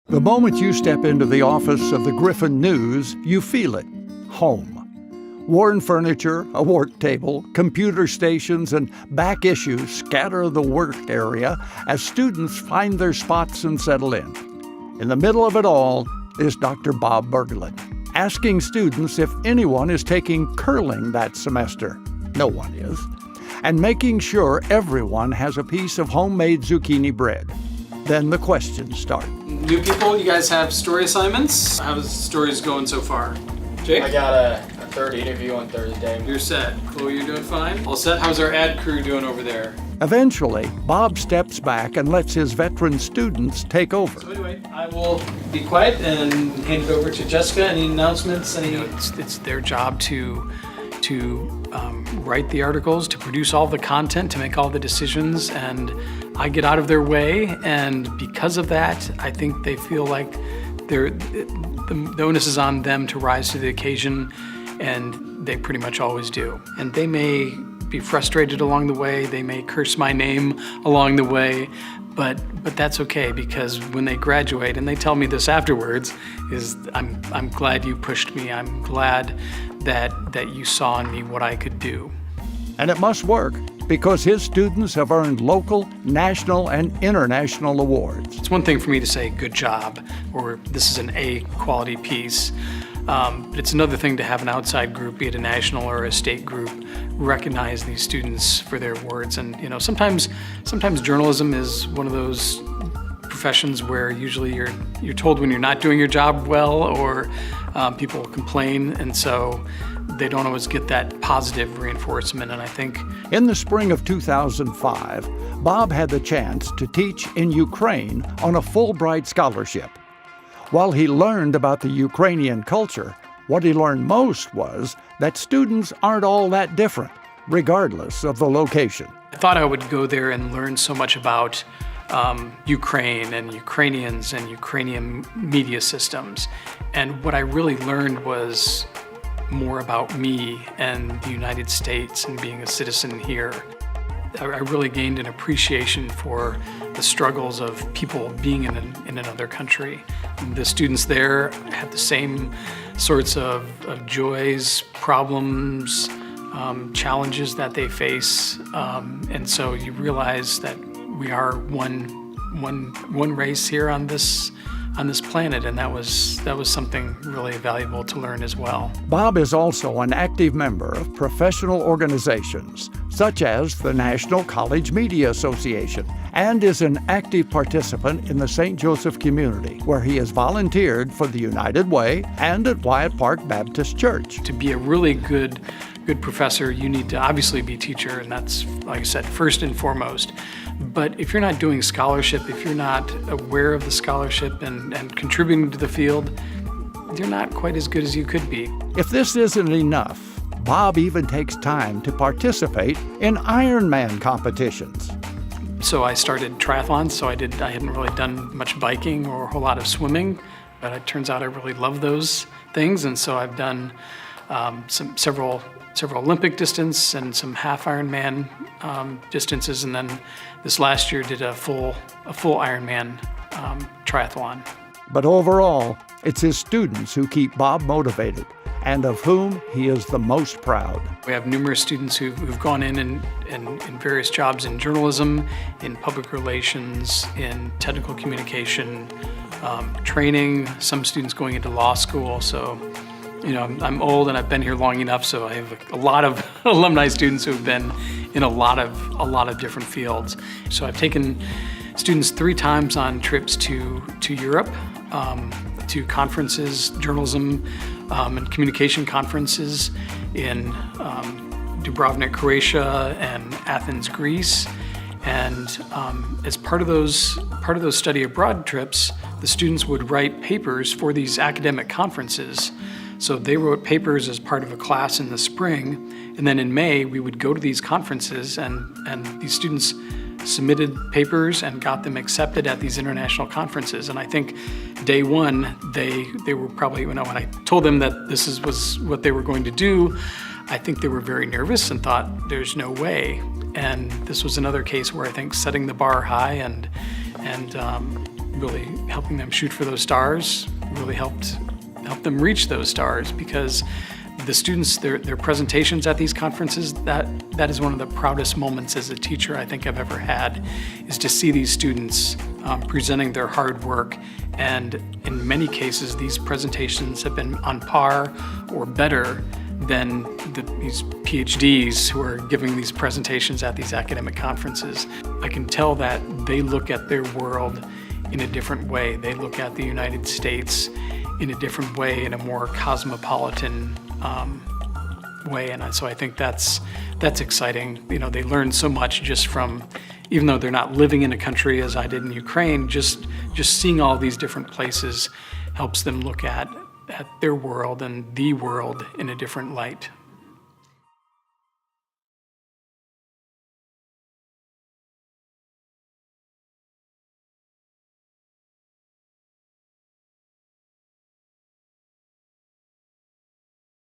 The moment you step into the office of the Griffin News, you feel it. Home. Worn furniture, a work table, computer stations, and back issues scatter the work area as students find their spots and settle in. In the middle of it all is Dr. Bob Bergland, asking students if anyone is taking curling that semester. No one is. And making sure everyone has a piece of homemade zucchini bread. Then the questions start. New people, you guys have story assignments. How's the stories going so far? Jake? I got a third interview on Thursday. You're set. Chloe, you're doing fine? All set? How's our ad crew doing over there? Eventually, Bob steps back and lets his veteran students take over. So anyway, I will be quiet and hand it over to Jessica. Any announcements? It's their job to write the articles, to produce all the content, to make all the decisions, and I get out of their way, and because of that, I think they feel like the onus is on them to rise to the occasion, and they pretty much always do. And they may be frustrated along the way, they may curse my name along the way, but that's okay, because when they graduate, and they tell me this afterwards, is I'm glad you pushed me, I'm glad that you saw in me what I could do. And it must work, because his students have earned local, national, and international awards. It's one thing for me to say good job, or this is an A quality piece, but it's another thing to have an outside group, be it a national or a state group, recognize these students for their awards. And sometimes journalism is one of those professions where usually you're told when you're not doing your job well, or people complain, and so they don't always get that positive reinforcement. And I think in the spring of 2005, Bob had the chance to teach in Ukraine on a Fulbright scholarship. While he learned about the Ukrainian culture, what he learned most was that students aren't all that different, regardless of the location. I thought I would go there and learn so much about Ukraine and Ukrainians and Ukrainian media systems. And what I really learned was more about me and the United States and being a citizen here. I really gained an appreciation for the struggles of people being in another country. The students there have the same sorts of joys, problems, challenges that they face, and so you realize that we are one race here on this planet, and that was something really valuable to learn as well. Bob is also an active member of professional organizations, such as the National College Media Association, and is an active participant in the St. Joseph community, where he has volunteered for the United Way and at Wyatt Park Baptist Church. To be a really good professor, you need to obviously be a teacher, and that's, like I said, first and foremost. But if you're not doing scholarship, if you're not aware of the scholarship and contributing to the field, you're not quite as good as you could be. If this isn't enough, Bob even takes time to participate in Ironman competitions. So I started triathlons, so I hadn't really done much biking or a whole lot of swimming, but it turns out I really love those things, and so I've done several Olympic distance and some half Ironman distances, and then this last year did a full Ironman triathlon. But overall, it's his students who keep Bob motivated, and of whom he is the most proud. We have numerous students who've gone in various jobs in journalism, in public relations, in technical communication, training, some students going into law school. So, I'm old and I've been here long enough, so I have a lot of alumni students who have been in a lot of different fields. So I've taken students 3 times on trips to Europe, to conferences, journalism and communication conferences in Dubrovnik, Croatia, and Athens, Greece. And as part of those study abroad trips, the students would write papers for these academic conferences. So they wrote papers as part of a class in the spring, and then in May we would go to these conferences, and these students submitted papers and got them accepted at these international conferences. And I think day one, they were probably, when I told them that this was what they were going to do, I think they were very nervous and thought there's no way. And this was another case where I think setting the bar high and really helping them shoot for those stars really helped them reach those stars, because the students, their presentations at these conferences, that is one of the proudest moments as a teacher I think I've ever had, is to see these students presenting their hard work. And in many cases, these presentations have been on par or better than these PhDs who are giving these presentations at these academic conferences. I can tell that they look at their world in a different way. They look at the United States in a different way, in a more cosmopolitan way, and so I think that's exciting. You know, they learn so much just from, even though they're not living in a country as I did in Ukraine, just seeing all these different places helps them look at their world and the world in a different light.